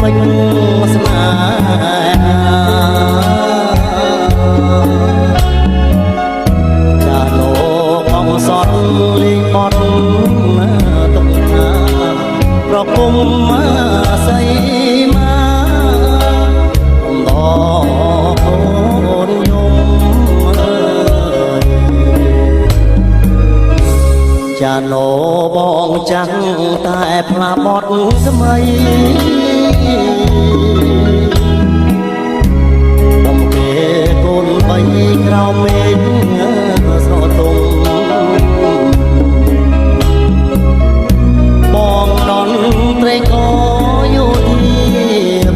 វិញស្នេហាចាលោកបងសតលេងបត់ទុកថាប្រគុំស័យមកអំដកអូនយំចាណូបងចាំងតែផ្លាបត់ស្មីបំពេកូនបីក្រោមមេឃស្រទុំបងដនត្រីក៏យោធា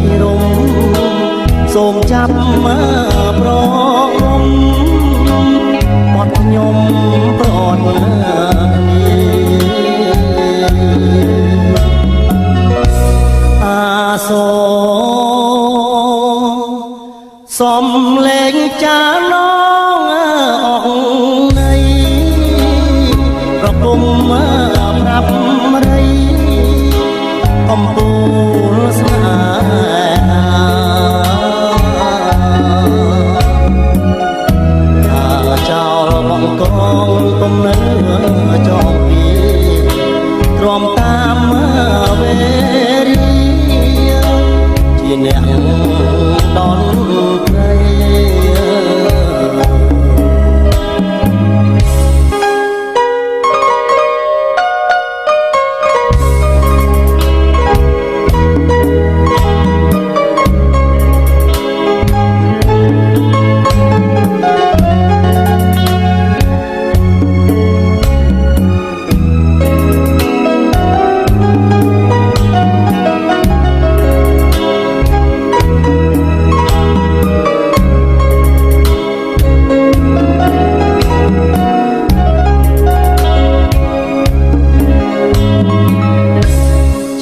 ពិរមសូមចាប់មកប្រងំបត់ខ្ញុំប្រត់សូសំលេងចាឡងអងនៃប្រគុំប្រាប់រីកំពូលស្នេហាចោលបងកងគុំនៅចងពីទ្រាំតាមវេរីជាអ្នកដនត្រី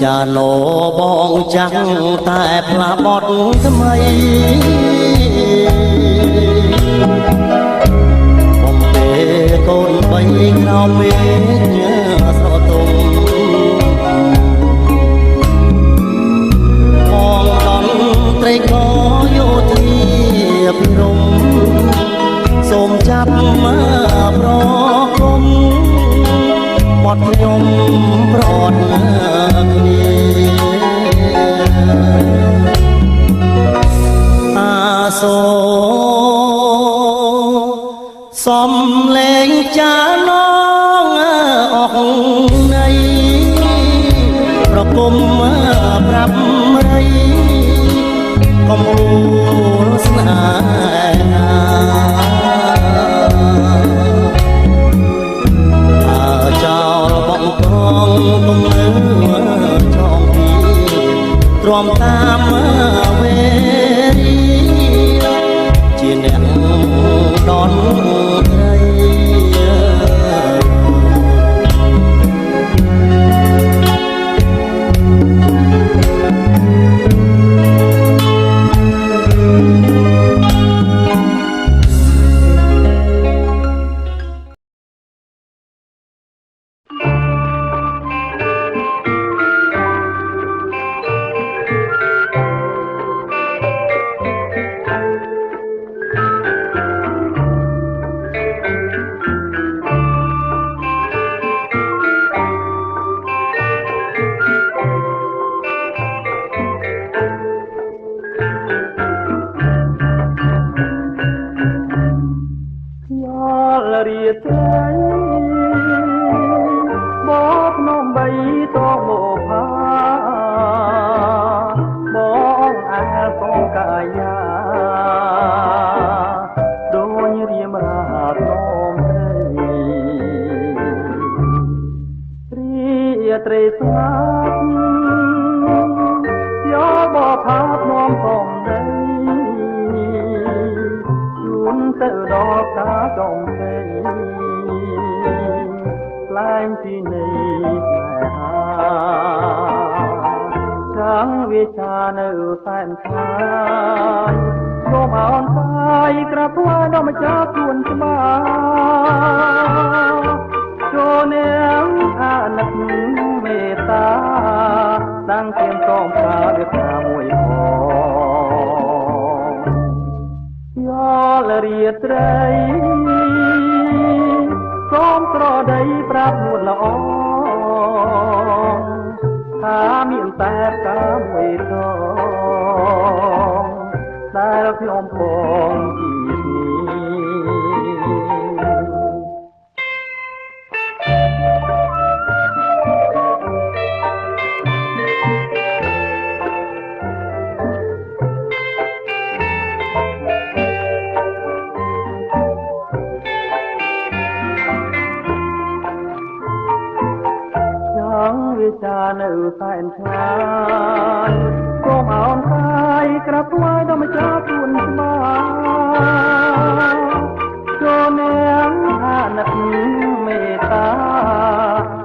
ចាណូបងចាំងតែផ្លាបត់ថ្មីបំពេកូនបីក្រោមមេឃស្រទុំបងដនត្រីក៏យោធាពិរមសូមចាប់មកប្រគុំបត់ខ្ញុំប្រត់គ្នាសូសំលេងចាឡងអងនៃប្រគុំប្រាប់រីកំពូលស្នេហាចោលបងកងគុំនៅចងពីទ្រាំតាមវេរីជាអ្នកដនត្រីត្រីស្ងាត់យោបផាត់នាំផងដីជូនទៅដល់ការចំពេញខ្លែងពីនៃស្នេហាចាំងវាចានៅសែនឆ្ងាយសូមអោនកាយក្រាបថ្វាយដល់ម្ចាស់ពួនច្បាចូលនាងអាណិតមេត្តា ដាំងទៀនសូមការវាថាមួយផងយោលរាត្រីសូមក្រដីប្រាប់នួនល្អថាមានតែការមួយថងដែលខ្ញុំពងជាតិនេះចានៅសែនឆ្ងាយសូមអោនកាយក្រាបថ្វាយដល់ម្ចាស់ទួនស្មាចូលនាងអាណិតមេត្តា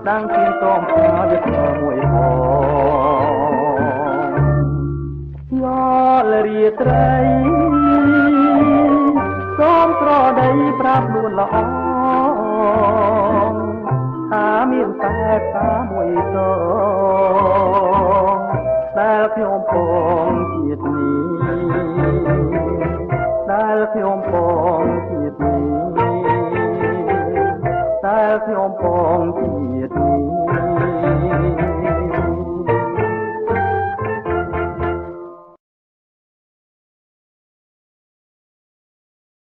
ដាំងទៀនសូមការវាធ្វើមួយផងយោលរាត្រីសូមក្រដីប្រាប់នួនល្អថាមានតែការមួយតដែលខ្ញុំពងជាតិនេះដែលខ្ញុំពងជាតិនេះដែលខ្ញុំពង